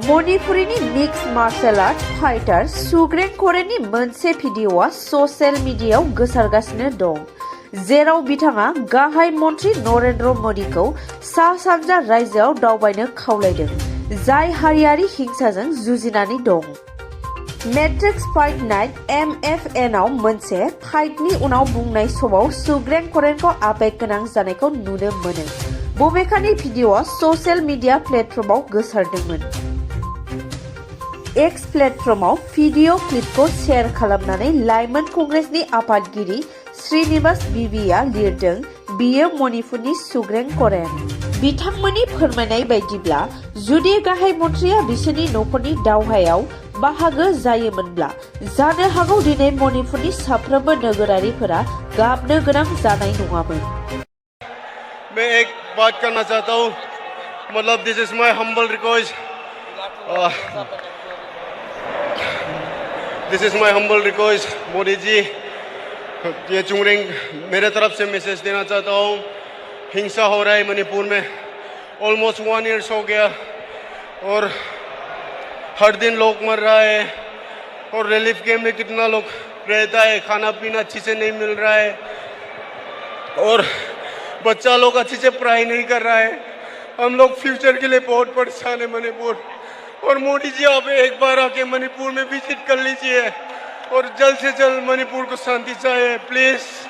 मणिपुरीनि mix martial art fighter सुग्रेन करेनि मोनसे भिडिअ'आ social मिडियायाव गोसारगासिनो दं, जेराव बिथाङा गाहाय मन्त्रि नरेन्द्र मोदीखौ सा सानजा रायजोआव दावबायनो खावलायदों, जाय हारियारि हिंसाजों जुजिनानै दं। मैट्रिक्स फाइट नाइट MFNआव मोनसे फाइटनि उनाव बुंनाय समाव सुग्रेन करेनखौ आबेग गोनां जानायखौ नुनो मोनो। बबेखानि भिडिअ'आ ससियेल मिडिया प्लेटफर्माव गोसारदोंमोन। एक्स प्लेटफर्माव भिडिअ क्लिपखौ शेयार खालामनानै लाइमोन कंग्रेसनि आफादगिरि श्रीनिवास बीवीआ लिरदों, बियो मणिपुरनि सुग्रेन करेन। बिथांमोननि फोरमायनाय बायदिब्ला, जुदि गाहाय मन्थ्रिया बिसोरनि नखरनि दावहायाव बाहागो जायोमोनब्ला, जानो हागौ दिनै मणिपुरनि साफ्रोमबो नोगोरारिफोरा गाबनो गोनां जानाय नङामोन। मैं एक बात करना चाहता हूँ, मतलब this is my humble request, this is my humble request Modi ji, ये चुंगरिंग मेरे तरफ से मैसेज देना चाहता हूँ। हिंसा हो रहा है मणिपुर में, ऑलमोस्ट 1 ईयर हो गया और हर दिन लोग मर रहा है और रिलीफ कैम्प में कितना लोग रहता है, खाना पीना अच्छी से नहीं मिल रहा है और बच्चा लोग अच्छी से पढ़ाई नहीं कर रहा है। हम लोग फ्यूचर के लिए बहुत परेशान है मणिपुर। और मोदी जी, आप एक बार आके मणिपुर में विजिट कर लीजिए और जल्द से जल्द मणिपुर को शांति चाहिए, प्लीज।